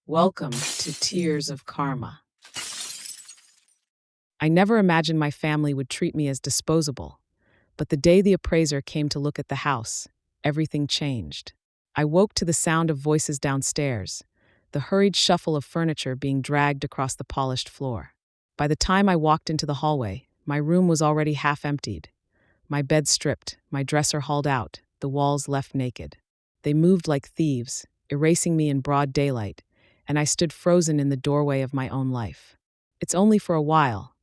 Welcome to Tears of Karma. I never imagined my family would treat me as disposable, but the day the appraiser came to look at the house, everything changed. I woke to the sound of voices downstairs, the hurried shuffle of furniture being dragged across the polished floor. By the time I walked into the hallway, my room was already half emptied. My bed stripped, my dresser hauled out, the walls left naked. They moved like thieves, erasing me in broad daylight, and I stood frozen in the doorway of my own life. "It's only for a while,"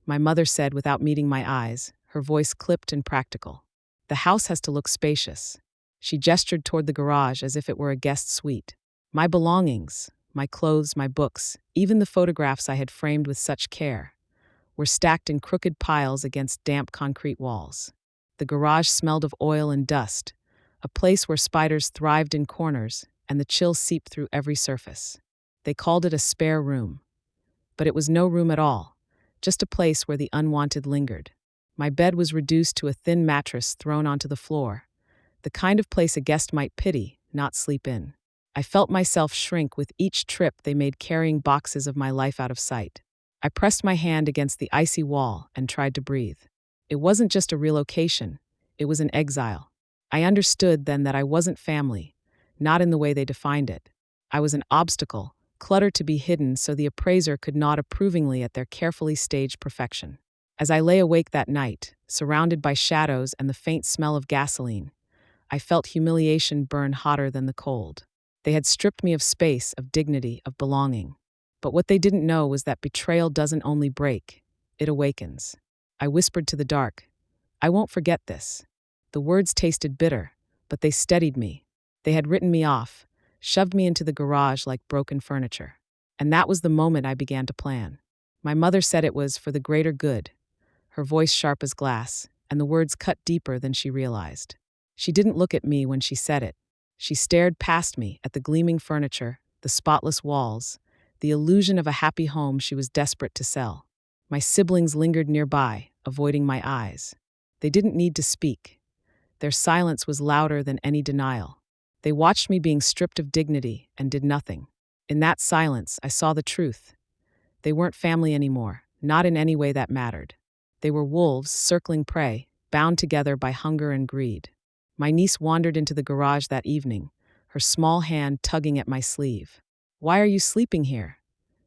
my mother said without meeting my eyes, her voice clipped and practical. "The house has to look spacious." She gestured toward the garage as if it were a guest suite. My belongings, my clothes, my books, even the photographs I had framed with such care, were stacked in crooked piles against damp concrete walls. The garage smelled of oil and dust, a place where spiders thrived in corners, and the chill seeped through every surface. They called it a spare room, but it was no room at all, just a place where the unwanted lingered. My bed was reduced to a thin mattress thrown onto the floor, the kind of place a guest might pity, not sleep in. I felt myself shrink with each trip they made carrying boxes of my life out of sight. I pressed my hand against the icy wall and tried to breathe. It wasn't just a relocation, it was an exile. I understood then that I wasn't family, not in the way they defined it. I was an obstacle, clutter to be hidden so the appraiser could nod approvingly at their carefully staged perfection. As I lay awake that night, surrounded by shadows and the faint smell of gasoline, I felt humiliation burn hotter than the cold. They had stripped me of space, of dignity, of belonging. But what they didn't know was that betrayal doesn't only break, it awakens. I whispered to the dark, "I won't forget this." The words tasted bitter, but they steadied me. They had written me off, shoved me into the garage like broken furniture. And that was the moment I began to plan. My mother said it was for the greater good, her voice sharp as glass, and the words cut deeper than she realized. She didn't look at me when she said it. She stared past me at the gleaming furniture, the spotless walls, the illusion of a happy home she was desperate to sell. My siblings lingered nearby, avoiding my eyes. They didn't need to speak. Their silence was louder than any denial. They watched me being stripped of dignity and did nothing. In that silence, I saw the truth. They weren't family anymore, not in any way that mattered. They were wolves circling prey, bound together by hunger and greed. My niece wandered into the garage that evening, her small hand tugging at my sleeve. "Why are you sleeping here?"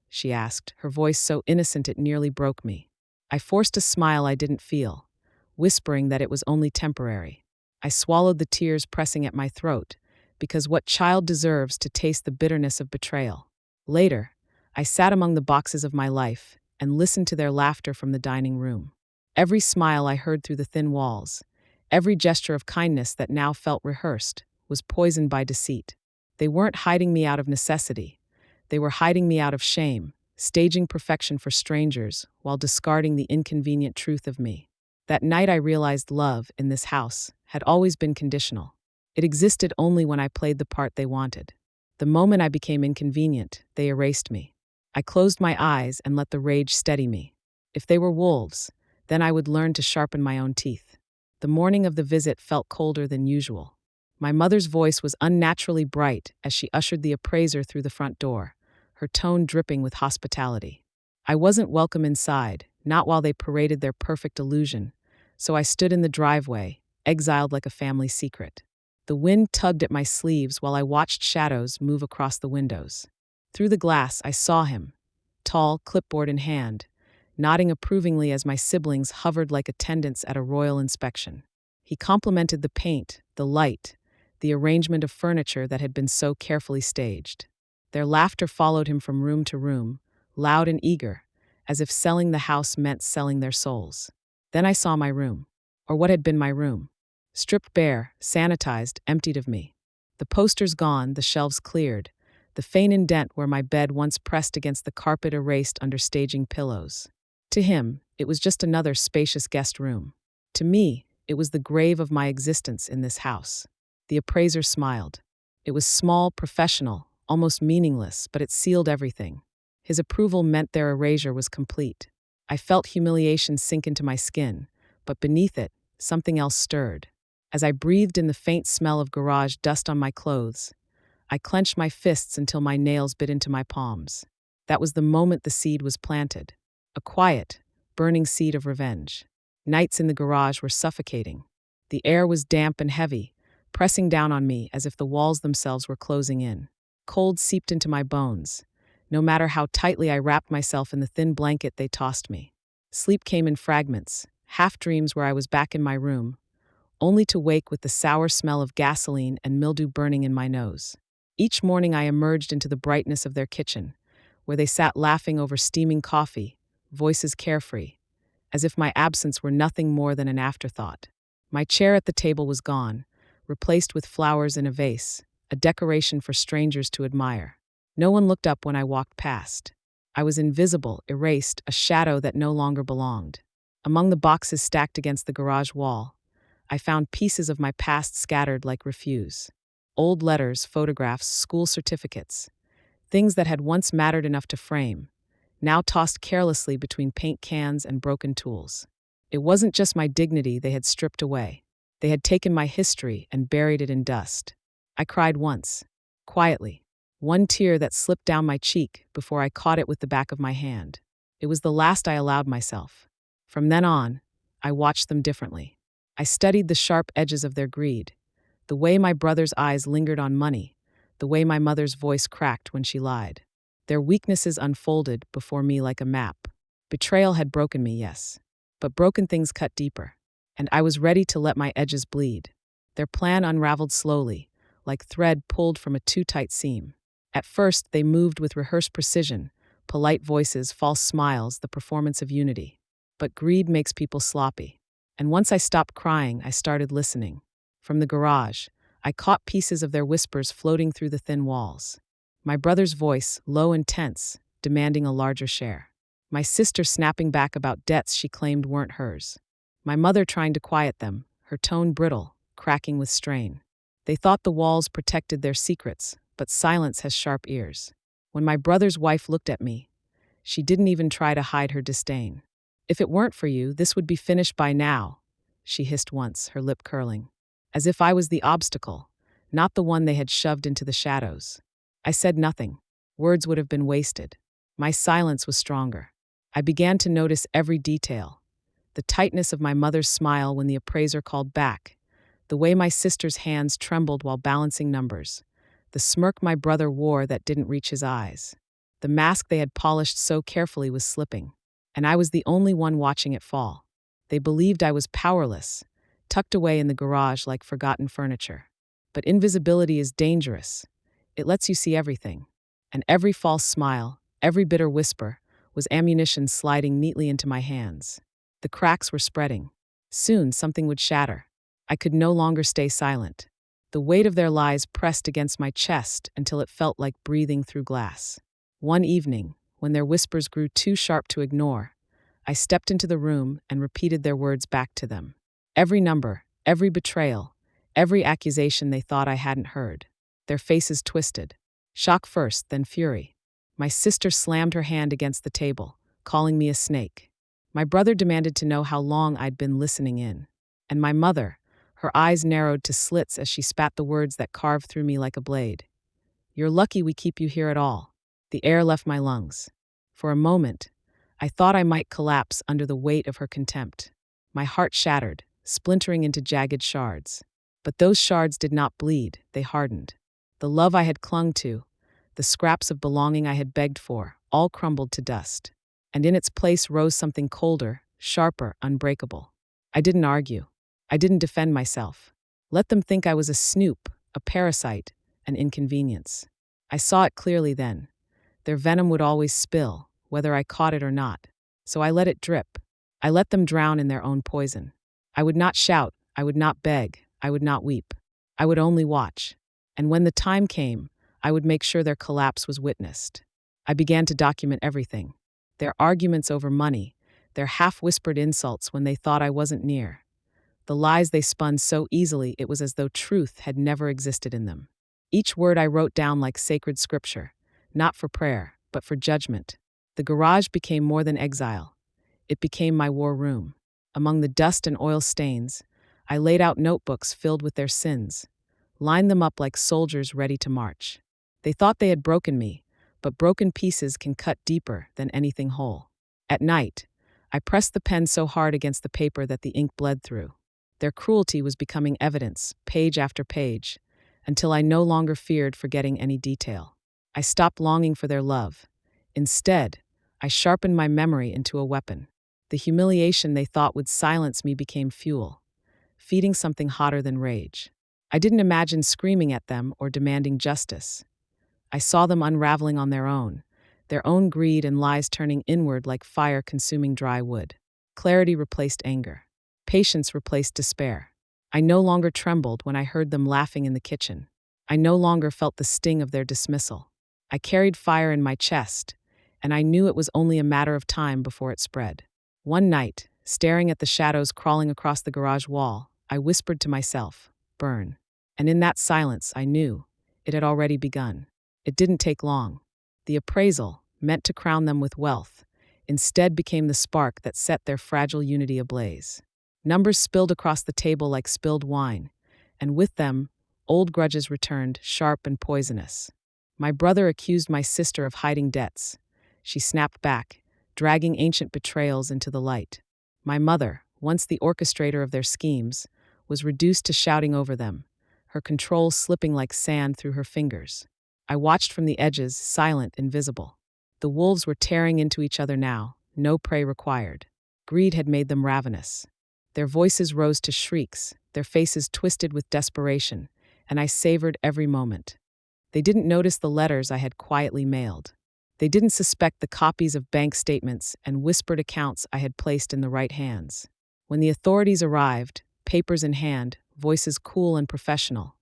she asked, her voice so innocent it nearly broke me. I forced a smile I didn't feel, whispering that it was only temporary. I swallowed the tears pressing at my throat, because what child deserves to taste the bitterness of betrayal? Later, I sat among the boxes of my life and listened to their laughter from the dining room. Every smile I heard through the thin walls, every gesture of kindness that now felt rehearsed, was poisoned by deceit. They weren't hiding me out of necessity. They were hiding me out of shame, staging perfection for strangers while discarding the inconvenient truth of me. That night I realized love, in this house, had always been conditional. It existed only when I played the part they wanted. The moment I became inconvenient, they erased me. I closed my eyes and let the rage steady me. If they were wolves, then I would learn to sharpen my own teeth. The morning of the visit felt colder than usual. My mother's voice was unnaturally bright as she ushered the appraiser through the front door, her tone dripping with hospitality. I wasn't welcome inside, not while they paraded their perfect illusion, so I stood in the driveway, exiled like a family secret. The wind tugged at my sleeves while I watched shadows move across the windows. Through the glass, I saw him, tall, clipboard in hand, nodding approvingly as my siblings hovered like attendants at a royal inspection. He complimented the paint, the light, the arrangement of furniture that had been so carefully staged. Their laughter followed him from room to room, loud and eager, as if selling the house meant selling their souls. Then I saw my room, or what had been my room. Stripped bare, sanitized, emptied of me. The posters gone, the shelves cleared, the faint indent where my bed once pressed against the carpet erased under staging pillows. To him, it was just another spacious guest room. To me, it was the grave of my existence in this house. The appraiser smiled. It was small, professional, almost meaningless, but it sealed everything. His approval meant their erasure was complete. I felt humiliation sink into my skin, but beneath it, something else stirred. As I breathed in the faint smell of garage dust on my clothes, I clenched my fists until my nails bit into my palms. That was the moment the seed was planted. A quiet, burning seed of revenge. Nights in the garage were suffocating. The air was damp and heavy, pressing down on me as if the walls themselves were closing in. Cold seeped into my bones, no matter how tightly I wrapped myself in the thin blanket they tossed me. Sleep came in fragments, half-dreams where I was back in my room, only to wake with the sour smell of gasoline and mildew burning in my nose. Each morning I emerged into the brightness of their kitchen, where they sat laughing over steaming coffee, voices carefree, as if my absence were nothing more than an afterthought. My chair at the table was gone, replaced with flowers in a vase, a decoration for strangers to admire. No one looked up when I walked past. I was invisible, erased, a shadow that no longer belonged. Among the boxes stacked against the garage wall, I found pieces of my past scattered like refuse. Old letters, photographs, school certificates. Things that had once mattered enough to frame, now tossed carelessly between paint cans and broken tools. It wasn't just my dignity they had stripped away. They had taken my history and buried it in dust. I cried once, quietly, one tear that slipped down my cheek before I caught it with the back of my hand. It was the last I allowed myself. From then on, I watched them differently. I studied the sharp edges of their greed, the way my brother's eyes lingered on money, the way my mother's voice cracked when she lied. Their weaknesses unfolded before me like a map. Betrayal had broken me, yes, but broken things cut deeper, and I was ready to let my edges bleed. Their plan unraveled slowly, like thread pulled from a too tight seam. At first, they moved with rehearsed precision, polite voices, false smiles, the performance of unity. But greed makes people sloppy. And once I stopped crying, I started listening. From the garage, I caught pieces of their whispers floating through the thin walls. My brother's voice, low and tense, demanding a larger share. My sister snapping back about debts she claimed weren't hers. My mother trying to quiet them, her tone brittle, cracking with strain. They thought the walls protected their secrets, but silence has sharp ears. When my brother's wife looked at me, she didn't even try to hide her disdain. "If it weren't for you, this would be finished by now," she hissed once, her lip curling. As if I was the obstacle, not the one they had shoved into the shadows. I said nothing. Words would have been wasted. My silence was stronger. I began to notice every detail. The tightness of my mother's smile when the appraiser called back, the way my sister's hands trembled while balancing numbers, the smirk my brother wore that didn't reach his eyes. The mask they had polished so carefully was slipping, and I was the only one watching it fall. They believed I was powerless, tucked away in the garage like forgotten furniture. But invisibility is dangerous. It lets you see everything. And every false smile, every bitter whisper, was ammunition sliding neatly into my hands. The cracks were spreading. Soon something would shatter. I could no longer stay silent. The weight of their lies pressed against my chest until it felt like breathing through glass. One evening, when their whispers grew too sharp to ignore, I stepped into the room and repeated their words back to them. Every number, every betrayal, every accusation they thought I hadn't heard. Their faces twisted. Shock first, then fury. My sister slammed her hand against the table, calling me a snake. My brother demanded to know how long I'd been listening in. And my mother, her eyes narrowed to slits as she spat the words that carved through me like a blade. "You're lucky we keep you here at all." The air left my lungs. For a moment, I thought I might collapse under the weight of her contempt. My heart shattered, splintering into jagged shards. But those shards did not bleed, they hardened. The love I had clung to, the scraps of belonging I had begged for, all crumbled to dust. And in its place rose something colder, sharper, unbreakable. I didn't argue. I didn't defend myself. Let them think I was a snoop, a parasite, an inconvenience. I saw it clearly then. Their venom would always spill, whether I caught it or not. So I let it drip. I let them drown in their own poison. I would not shout, I would not beg, I would not weep. I would only watch. And when the time came, I would make sure their collapse was witnessed. I began to document everything. Their arguments over money, their half-whispered insults when they thought I wasn't near. The lies they spun so easily it was as though truth had never existed in them. Each word I wrote down like sacred scripture, not for prayer, but for judgment. The garage became more than exile. It became my war room. Among the dust and oil stains, I laid out notebooks filled with their sins, lined them up like soldiers ready to march. They thought they had broken me, but broken pieces can cut deeper than anything whole. At night, I pressed the pen so hard against the paper that the ink bled through. Their cruelty was becoming evidence, page after page, until I no longer feared forgetting any detail. I stopped longing for their love. Instead, I sharpened my memory into a weapon. The humiliation they thought would silence me became fuel, feeding something hotter than rage. I didn't imagine screaming at them or demanding justice. I saw them unraveling on their own greed and lies turning inward like fire consuming dry wood. Clarity replaced anger. Patience replaced despair. I no longer trembled when I heard them laughing in the kitchen. I no longer felt the sting of their dismissal. I carried fire in my chest, and I knew it was only a matter of time before it spread. One night, staring at the shadows crawling across the garage wall, I whispered to myself, "Burn." And in that silence, I knew it had already begun. It didn't take long. The appraisal, meant to crown them with wealth, instead became the spark that set their fragile unity ablaze. Numbers spilled across the table like spilled wine, and with them, old grudges returned, sharp and poisonous. My brother accused my sister of hiding debts. She snapped back, dragging ancient betrayals into the light. My mother, once the orchestrator of their schemes, was reduced to shouting over them, her control slipping like sand through her fingers. I watched from the edges, silent, invisible. The wolves were tearing into each other now, no prey required. Greed had made them ravenous. Their voices rose to shrieks, their faces twisted with desperation, and I savored every moment. They didn't notice the letters I had quietly mailed. They didn't suspect the copies of bank statements and whispered accounts I had placed in the right hands. When the authorities arrived, papers in hand, voices cool and professional,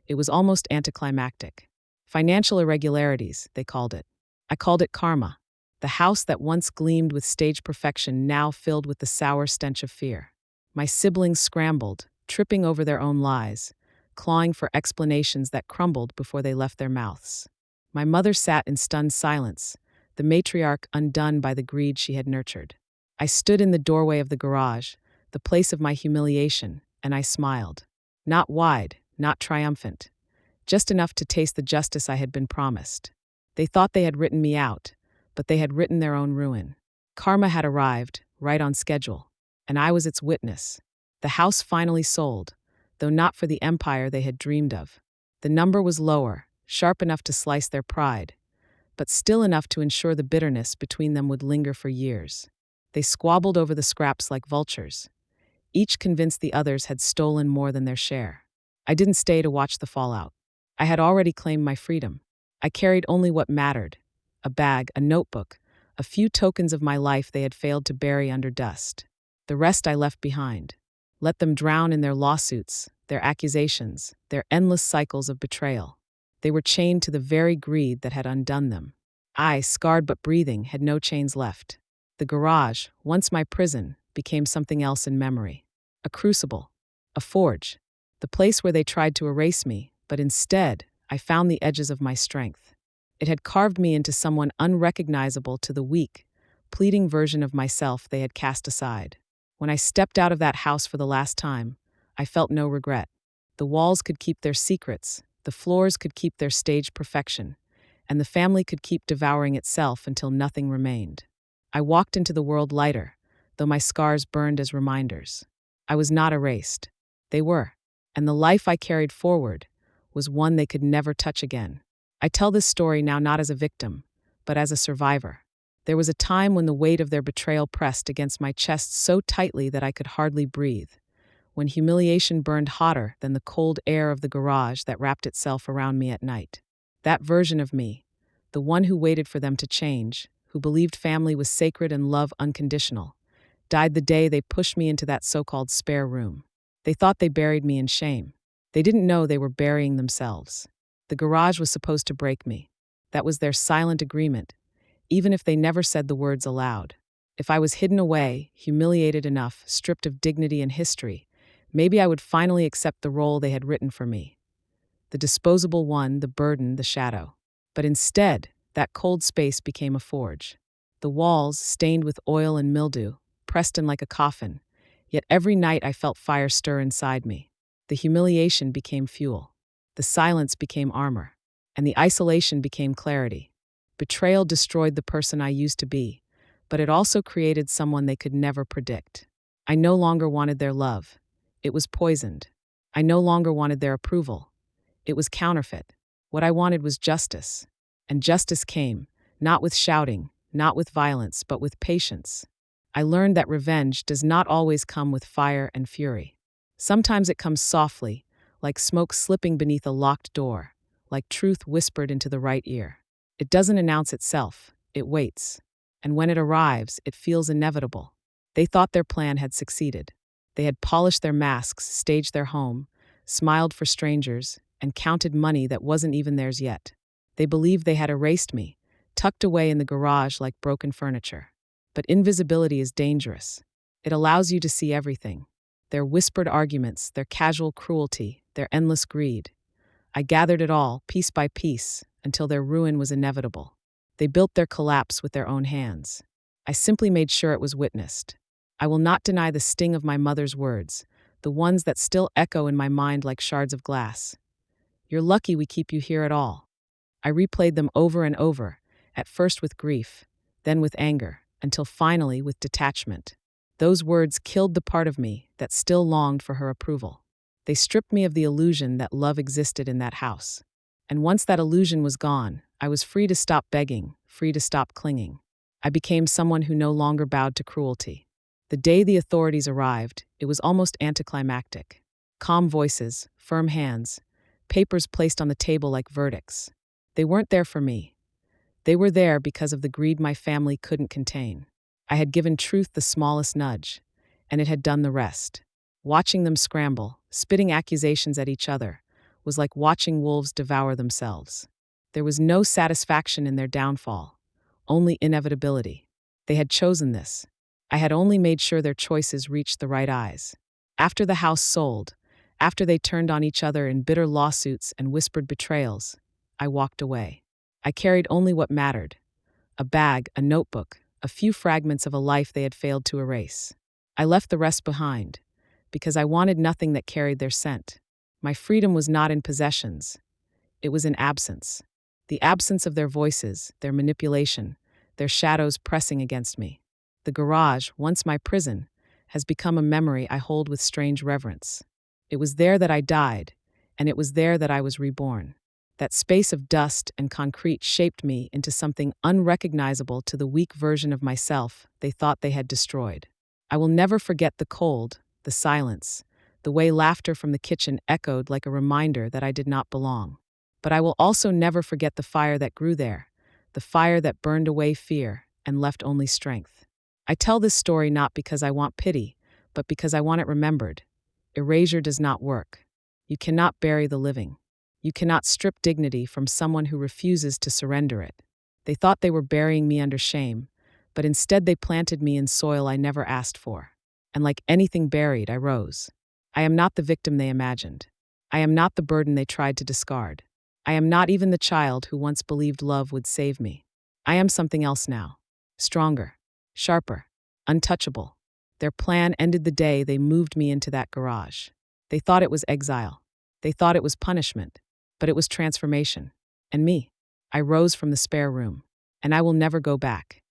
it was almost anticlimactic. Financial irregularities, they called it. I called it karma. The house that once gleamed with stage perfection now filled with the sour stench of fear. My siblings scrambled, tripping over their own lies, clawing for explanations that crumbled before they left their mouths. My mother sat in stunned silence, the matriarch undone by the greed she had nurtured. I stood in the doorway of the garage, the place of my humiliation, and I smiled. Not wide, not triumphant, just enough to taste the justice I had been promised. They thought they had written me out, but they had written their own ruin. Karma had arrived, right on schedule, and I was its witness. The house finally sold, though not for the empire they had dreamed of. The number was lower, sharp enough to slice their pride, but still enough to ensure the bitterness between them would linger for years. They squabbled over the scraps like vultures, each convinced the others had stolen more than their share. I didn't stay to watch the fallout. I had already claimed my freedom. I carried only what mattered: a bag, a notebook, a few tokens of my life they had failed to bury under dust. The rest I left behind. Let them drown in their lawsuits, their accusations, their endless cycles of betrayal. They were chained to the very greed that had undone them. I, scarred but breathing, had no chains left. The garage, once my prison, became something else in memory. A crucible, a forge, the place where they tried to erase me, but instead, I found the edges of my strength. It had carved me into someone unrecognizable to the weak, pleading version of myself they had cast aside. When I stepped out of that house for the last time, I felt no regret. The walls could keep their secrets, the floors could keep their staged perfection, and the family could keep devouring itself until nothing remained. I walked into the world lighter, though my scars burned as reminders. I was not erased. They were, and the life I carried forward was one they could never touch again. I tell this story now not as a victim, but as a survivor. There was a time when the weight of their betrayal pressed against my chest so tightly that I could hardly breathe, when humiliation burned hotter than the cold air of the garage that wrapped itself around me at night. That version of me, the one who waited for them to change, who believed family was sacred and love unconditional, died the day they pushed me into that so-called spare room. They thought they buried me in shame. They didn't know they were burying themselves. The garage was supposed to break me. That was their silent agreement, even if they never said the words aloud. If I was hidden away, humiliated enough, stripped of dignity and history, maybe I would finally accept the role they had written for me. The disposable one, the burden, the shadow. But instead, that cold space became a forge. The walls, stained with oil and mildew, pressed in like a coffin, yet every night I felt fire stir inside me. The humiliation became fuel. The silence became armor. and the isolation became clarity. Betrayal destroyed the person I used to be, but it also created someone they could never predict. I no longer wanted their love. It was poisoned. I no longer wanted their approval. It was counterfeit. What I wanted was justice. And justice came, not with shouting, not with violence, but with patience. I learned that revenge does not always come with fire and fury. Sometimes it comes softly, like smoke slipping beneath a locked door, like truth whispered into the right ear. It doesn't announce itself, it waits. And when it arrives, it feels inevitable. They thought their plan had succeeded. They had polished their masks, staged their home, smiled for strangers, and counted money that wasn't even theirs yet. They believed they had erased me, tucked away in the garage like broken furniture. But invisibility is dangerous. It allows you to see everything. Their whispered arguments, their casual cruelty, their endless greed. I gathered it all, piece by piece, until their ruin was inevitable. They built their collapse with their own hands. I simply made sure it was witnessed. I will not deny the sting of my mother's words, the ones that still echo in my mind like shards of glass. You're lucky we keep you here at all. I replayed them over and over, at first with grief, then with anger, until finally with detachment. Those words killed the part of me that still longed for her approval. They stripped me of the illusion that love existed in that house. And once that illusion was gone, I was free to stop begging, free to stop clinging. I became someone who no longer bowed to cruelty. The day the authorities arrived, it was almost anticlimactic. Calm voices, firm hands, papers placed on the table like verdicts. They weren't there for me. They were there because of the greed my family couldn't contain. I had given truth the smallest nudge, and it had done the rest. Watching them scramble, spitting accusations at each other, was like watching wolves devour themselves. There was no satisfaction in their downfall, only inevitability. They had chosen this. I had only made sure their choices reached the right eyes. After the house sold, after they turned on each other in bitter lawsuits and whispered betrayals, I walked away. I carried only what mattered: a bag, a notebook, a few fragments of a life they had failed to erase. I left the rest behind, because I wanted nothing that carried their scent. My freedom was not in possessions. It was in absence. The absence of their voices, their manipulation, their shadows pressing against me. The garage, once my prison, has become a memory I hold with strange reverence. It was there that I died, and it was there that I was reborn. That space of dust and concrete shaped me into something unrecognizable to the weak version of myself they thought they had destroyed. I will never forget the cold, the silence, the way laughter from the kitchen echoed like a reminder that I did not belong. But I will also never forget the fire that grew there, the fire that burned away fear and left only strength. I tell this story not because I want pity, but because I want it remembered. Erasure does not work. You cannot bury the living. You cannot strip dignity from someone who refuses to surrender it. They thought they were burying me under shame, but instead they planted me in soil I never asked for. And like anything buried, I rose. I am not the victim they imagined. I am not the burden they tried to discard. I am not even the child who once believed love would save me. I am something else now. Stronger, sharper, untouchable. Their plan ended the day they moved me into that garage. They thought it was exile. They thought it was punishment. But it was transformation. And me. I rose from the spare room. And I will never go back.